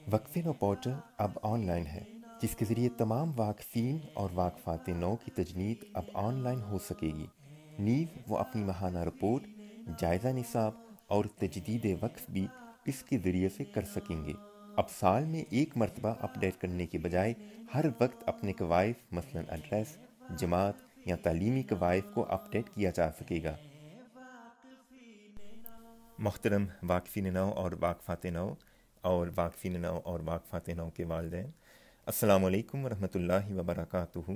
وقف نو پورٹل اب on line ہے، جس کے ذریعے تمام واقفین اور واقفات نو کی تجنید اب آن لائن ہو سکے گی۔ نیز وہ اپنی ماہانہ رپورٹ، جائزہ نصاب اور تجدید وقف بھی اس کے ذریعے سے کر سکیں گے۔ اب سال میں ایک مرتبہ اپ ڈیٹ کرنے کے بجائے ہر وقت اپنے کوائف مثلاً ایڈریس، جماعت یا تعلیمی کوائف کو اپ ڈیٹ کیا جا سکے گا۔ محترم واقفین نو اور واقفات نو اور واقفین نو اور واقفات نو کے والدین، السلام علیکم ورحمۃ اللہ وبرکاتہ۔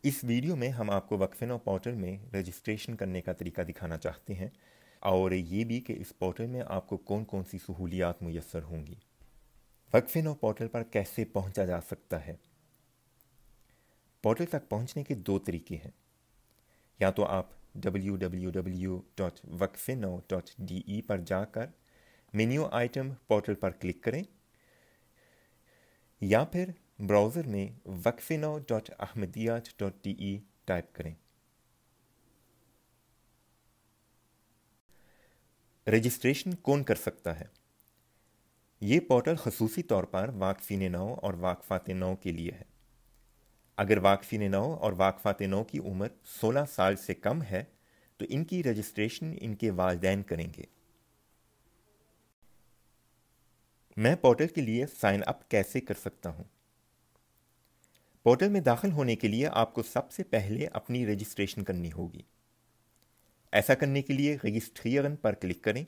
اس ویڈیو میں ہم آپ کو وقف نو پورٹل میں رجسٹریشن کرنے کا طریقہ دکھانا چاہتے ہیں، اور یہ بھی کہ اس پورٹل میں آپ کو کون کون سی سہولیات میسر ہوں گی۔ وقف نو پورٹل پر کیسے پہنچا جا سکتا ہے؟ پورٹل تک پہنچنے کے دو طریقے ہیں۔ یا تو آپ www.waqfno.de پر جا کر مینیو آئٹم پورٹل پر کلک کریں، یا پھر براؤزر میں waqfno.ahmadiyat.de ٹائپ کریں۔ رجسٹریشن کون کر سکتا ہے؟ یہ پورٹل خصوصی طور پر واقفین نو اور واقفات نو کے لیے ہے۔ اگر واقفین نو اور واقفات نو کی عمر 16 سال سے کم ہے تو ان کی رجسٹریشن ان کے والدین کریں گے۔ میں پورٹل کے لیے سائن اپ کیسے کر سکتا ہوں؟ پورٹل میں داخل ہونے کے لیے آپ کو سب سے پہلے اپنی رجسٹریشن کرنی ہوگی۔ ایسا کرنے کے لیے رجسٹریرن پر کلک کریں۔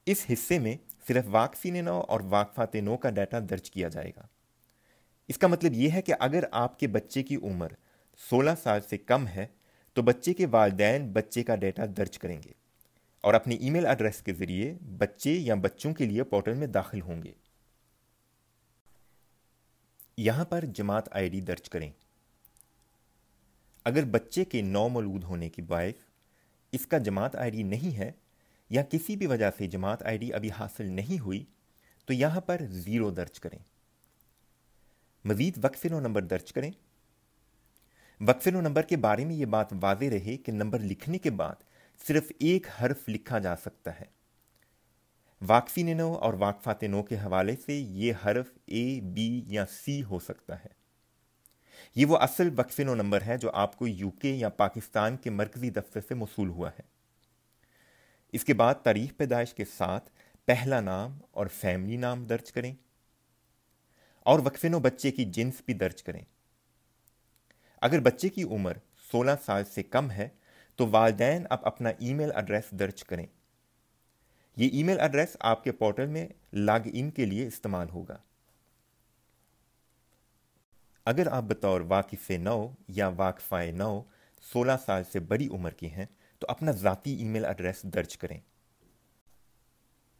اس حصے میں صرف واقفین نو اور واقفات نو کا ڈیٹا درج کیا جائے گا۔ اس کا مطلب یہ ہے کہ اگر آپ کے بچے کی عمر 16 سال سے کم ہے تو بچے کے والدین بچے کا ڈیٹا درج کریں گے اور اپنی ای میل ایڈریس کے ذریعے بچے یا بچوں کے لیے پورٹل میں داخل ہوں گے۔ یہاں پر جماعت آئی ڈی درج کریں۔ اگر بچے کے نو مولود ہونے کی باعث اس کا جماعت آئی ڈی نہیں ہے یا کسی بھی وجہ سے جماعت آئی ڈی ابھی حاصل نہیں ہوئی تو یہاں پر 0 درج کریں۔ مزید وقف نو نمبر درج کریں۔ وقف نو نمبر کے بارے میں یہ بات واضح رہے کہ نمبر لکھنے کے بعد صرف ایک حرف لکھا جا سکتا ہے۔ واقفین نو اور واقفات نو کے حوالے سے یہ حرف A، B یا C ہو سکتا ہے۔ یہ وہ اصل وقف نو نمبر ہے جو آپ کو UK یا پاکستان کے مرکزی دفتر سے موصول ہوا ہے۔ اس کے بعد تاریخ پیدائش کے ساتھ پہلا نام اور فیملی نام درج کریں، اور وقف نو بچے کی جنس بھی درج کریں۔ اگر بچے کی عمر 16 سال سے کم ہے تو والدین اب اپنا ای میل ایڈریس درج کریں۔ یہ ای میل ایڈریس آپ کے پورٹل میں لاگ ان کے لیے استعمال ہوگا۔ اگر آپ بطور واقف نو یا واقفہ نو 16 سال سے بڑی عمر کے ہیں تو اپنا ذاتی ای میل ایڈریس درج کریں۔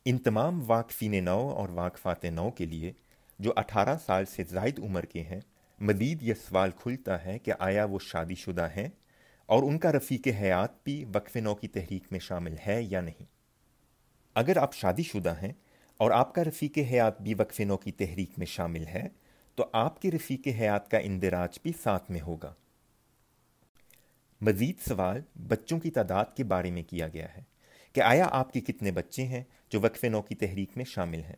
ان تمام واقفین نو اور واقفات نو کے لیے جو 18 سال سے زائد عمر کے ہیں، مزید یہ سوال کھلتا ہے کہ آیا وہ شادی شدہ ہیں اور ان کا رفیق حیات بھی وقف نو کی تحریک میں شامل ہے یا نہیں۔ اگر آپ شادی شدہ ہیں اور آپ کا رفیق حیات بھی وقف نو کی تحریک میں شامل ہے تو آپ کے رفیق حیات کا اندراج بھی ساتھ میں ہوگا۔ مزید سوال بچوں کی تعداد کے بارے میں کیا گیا ہے کہ آیا آپ کے کتنے بچے ہیں جو وقف نو کی تحریک میں شامل ہیں،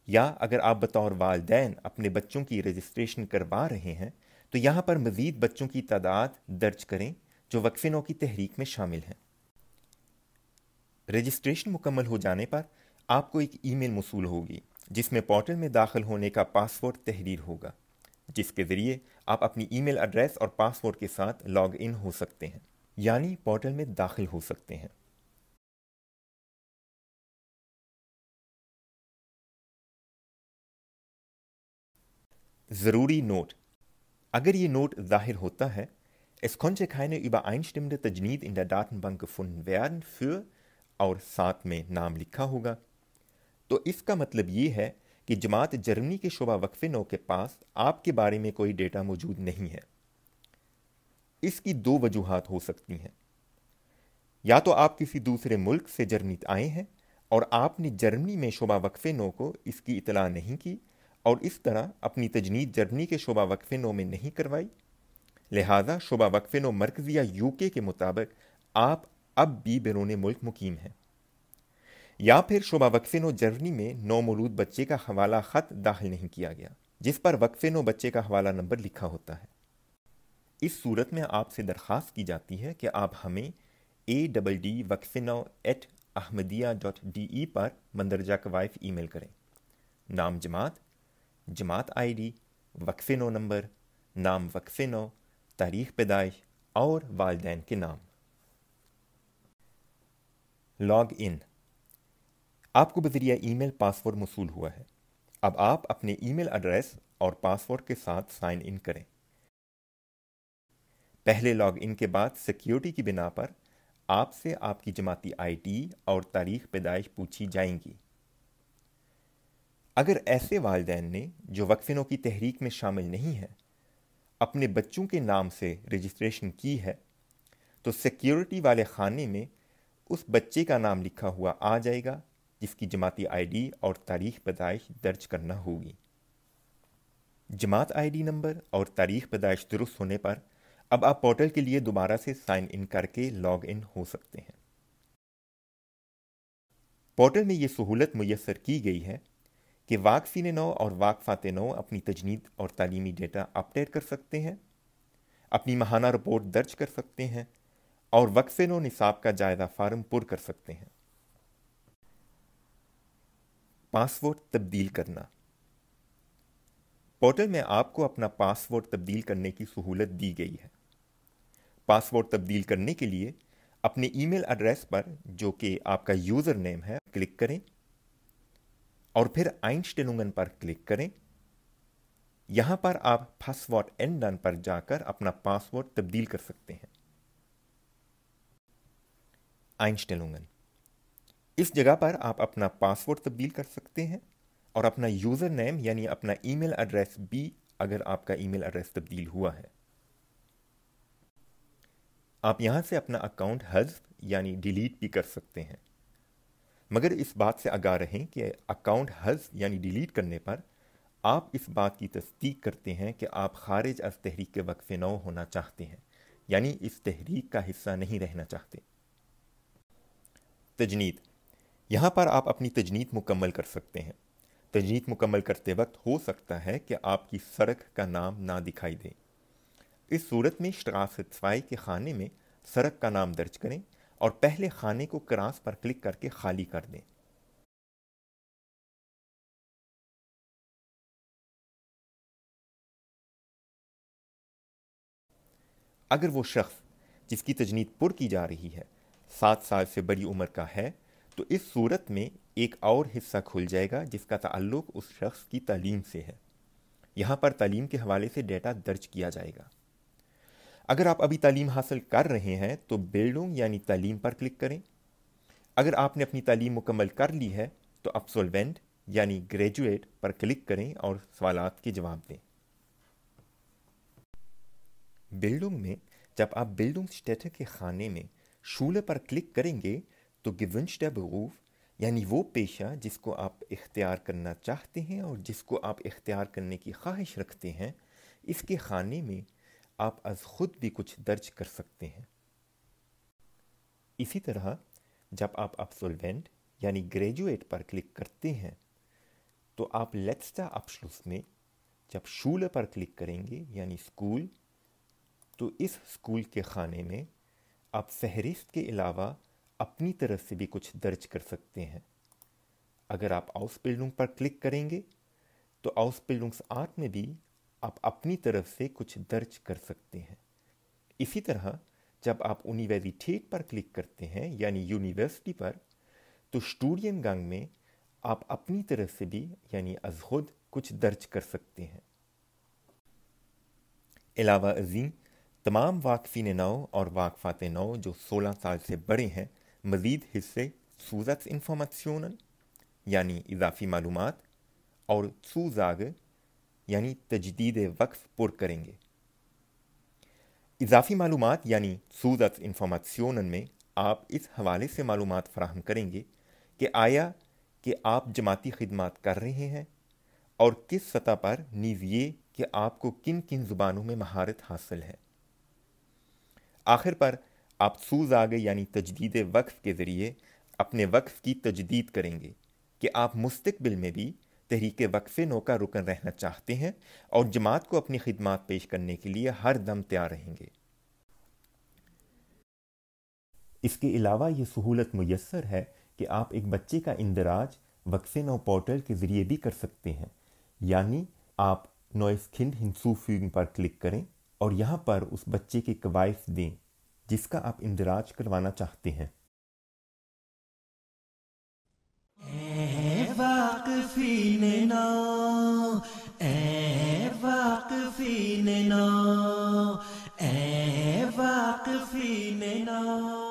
یا اگر آپ بطور والدین اپنے بچوں کی رجسٹریشن کروا رہے ہیں تو یہاں پر مزید بچوں کی تعداد درج کریں جو وقف نو کی تحریک میں شامل ہیں۔ رجسٹریشن مکمل ہو جانے پر آپ کو ایک ای میل موصول ہوگی جس میں پورٹل میں داخل ہونے کا پاسورڈ تحریر ہوگا، جس کے ذریعے آپ اپنی ای میل ایڈریس اور پاسورڈ کے ساتھ لاگ ان ہو سکتے ہیں، یعنی پورٹل میں داخل ہو سکتے ہیں۔ ضروری نوٹ: اگر یہ نوٹ ظاہر ہوتا ہے Es konnte keine übereinstimmende Tajnid in der Datenbank gefunden werden für اور ساتھ میں نام لکھا ہوگا، تو اس کا مطلب یہ ہے کہ جماعت جرمنی کے شعبہ وقف نو کے پاس آپ کے بارے میں کوئی ڈیٹا موجود نہیں ہے۔ اس کی 2 وجوہات ہو سکتی ہیں۔ یا تو آپ کسی دوسرے ملک سے جرمنی آئے ہیں اور آپ نے جرمنی میں شعبہ وقف نو کو اس کی اطلاع نہیں کی اور اس طرح اپنی تجنید جرمنی کے شعبہ وقف نو میں نہیں کروائی، لہٰذا شعبہ وقف نو مرکزیہ UK کے مطابق آپ اب بھی بیرون ملک مقیم ہیں۔ یا پھر شعبہ وقف نو جرمنی میں نو مولود بچے کا حوالہ خط داخل نہیں کیا گیا جس پر وقف نو بچے کا حوالہ نمبر لکھا ہوتا ہے۔ اس صورت میں آپ سے درخواست کی جاتی ہے کہ آپ ہمیں addwaqfnow@ahmadiyya.de پر مندرجہ قوائف ای میل کریں۔ نام جماعت، جماعت آئی ڈی، وقف نو نمبر، نام وقف نو، تاریخ پیدائش اور والدین کے نام۔ Log in. آپ کو بذریعہ ای میل پاسورڈ موصول ہوا ہے۔ اب آپ اپنے ای میل ایڈریس اور پاسورڈ کے ساتھ سائن ان کریں۔ پہلے لاگ ان کے بعد سیکیورٹی کی بنا پر آپ سے آپ کی جماعتی آئی ڈی اور تاریخ پیدائش پوچھی جائیں گی۔ اگر ایسے والدین نے جو وقف نو کی تحریک میں شامل نہیں ہیں اپنے بچوں کے نام سے رجسٹریشن کی ہے تو سیکیورٹی والے خانے میں اس بچے کا نام لکھا ہوا آ جائے گا جس کی جماعتی آئی ڈی اور تاریخ پیدائش درج کرنا ہوگی۔ جماعت آئی ڈی نمبر اور تاریخ پیدائش درست ہونے پر اب آپ پورٹل کے لیے دوبارہ سے سائن ان کر کے لاگ ان ہو سکتے ہیں۔ پورٹل میں یہ سہولت میسر کی گئی ہے کہ واقفین نو اور واقفات نو اپنی تجنید اور تعلیمی ڈیٹا اپڈیٹ کر سکتے ہیں، اپنی ماہانہ رپورٹ درج کر سکتے ہیں اور وقف نو نصاب کا جائزہ فارم پر کر سکتے ہیں۔ پاسورڈ تبدیل کرنا۔ پورٹل میں آپ کو اپنا پاسورڈ تبدیل کرنے کی سہولت دی گئی ہے۔ پاسورڈ تبدیل کرنے کے لیے اپنے ای میل ایڈریس پر جو کہ آپ کا یوزر نیم ہے کلک کریں اور پھر einstellungen پر کلک کریں۔ یہاں پر آپ پاسورڈ ändern پر جا کر اپنا پاسورڈ تبدیل کر سکتے ہیں۔ einstellungen، اس جگہ پر آپ اپنا پاسورڈ تبدیل کر سکتے ہیں اور اپنا یوزر نیم یعنی اپنا ای میل ایڈریس بھی اگر آپ کا ای میل ایڈریس تبدیل ہوا ہے۔ آپ یہاں سے اپنا اکاؤنٹ حذف یعنی ڈیلیٹ بھی کر سکتے ہیں، مگر اس بات سے آگاہ رہیں کہ اکاؤنٹ حذف یعنی ڈیلیٹ کرنے پر آپ اس بات کی تصدیق کرتے ہیں کہ آپ خارج از تحریک وقف نو ہونا چاہتے ہیں، یعنی اس تحریک کا حصہ نہیں رہنا چاہتے۔ تجنید، یہاں پر آپ اپنی تجنید مکمل کر سکتے ہیں۔ تجنید مکمل کرتے وقت ہو سکتا ہے کہ آپ کی سڑک کا نام نہ دکھائی دے۔ اس صورت میں شراست 2 کے خانے میں سڑک کا نام درج کریں اور پہلے خانے کو کراس پر کلک کر کے خالی کر دیں۔ اگر وہ شخص جس کی تجنید پر کی جا رہی ہے 7 سال سے بڑی عمر کا ہے تو اس صورت میں ایک اور حصہ کھل جائے گا جس کا تعلق اس شخص کی تعلیم سے ہے۔ یہاں پر تعلیم کے حوالے سے ڈیٹا درج کیا جائے گا۔ اگر آپ ابھی تعلیم حاصل کر رہے ہیں تو بلڈنگ یعنی تعلیم پر کلک کریں۔ اگر آپ نے اپنی تعلیم مکمل کر لی ہے تو ابسولوینٹ یعنی گریجویٹ پر کلک کریں اور سوالات کے جواب دیں۔ بلڈنگ میں جب آپ بلڈنگ اسٹیٹس کے خانے میں شولے پر کلک کریں گے تو gewünschter Beruf یعنی وہ پیشہ جس کو آپ اختیار کرنا چاہتے ہیں اور جس کو آپ اختیار کرنے کی خواہش رکھتے ہیں اس کے خانے میں آپ از خود بھی کچھ درج کر سکتے ہیں۔ اسی طرح جب آپ ابسولوینٹ یعنی گریجویٹ پر کلک کرتے ہیں تو آپ letzter Abschluss میں جب شولے پر کلک کریں گے یعنی اسکول تو اس اسکول کے خانے میں آپ فہرست کے علاوہ اپنی طرف سے بھی کچھ درج کر سکتے ہیں۔ اگر آپ Ausbildung پر کلک کریں گے تو Ausbildungsart میں بھی آپ اپنی طرف سے کچھ درج کر سکتے ہیں۔ اسی طرح جب آپ Universität پر کلک کرتے ہیں یعنی یونیورسٹی پر تو Studiengang میں آپ اپنی طرف سے بھی یعنی از خود کچھ درج کر سکتے ہیں۔ علاوہ ازیں تمام واقفین نو اور واقفات نو جو 16 سال سے بڑے ہیں مزید حصے Zusatzinformationen یعنی اضافی معلومات اور Zusage یعنی تجدید وقف پر کریں گے۔ اضافی معلومات یعنی Zusatzinformationen میں آپ اس حوالے سے معلومات فراہم کریں گے کہ آیا کہ آپ جماعتی خدمات کر رہے ہیں اور کس سطح پر، نیز یہ کہ آپ کو کن کن زبانوں میں مہارت حاصل ہے۔ آخر پر آپ Zusage یعنی تجدید وقف کے ذریعے اپنے وقف کی تجدید کریں گے کہ آپ مستقبل میں بھی تحریک وقف نو کا رکن رہنا چاہتے ہیں اور جماعت کو اپنی خدمات پیش کرنے کے لیے ہر دم تیار رہیں گے۔ اس کے علاوہ یہ سہولت میسر ہے کہ آپ ایک بچے کا اندراج وقف نو پورٹل کے ذریعے بھی کر سکتے ہیں، یعنی آپ نوئس کھنڈ hinzufügen پر کلک کریں اور یہاں پر اس بچے کے کوائف دیں جس کا آپ اندراج کروانا چاہتے ہیں۔ اے واقفین نو، اے واقفین نو، اے واقفین نو۔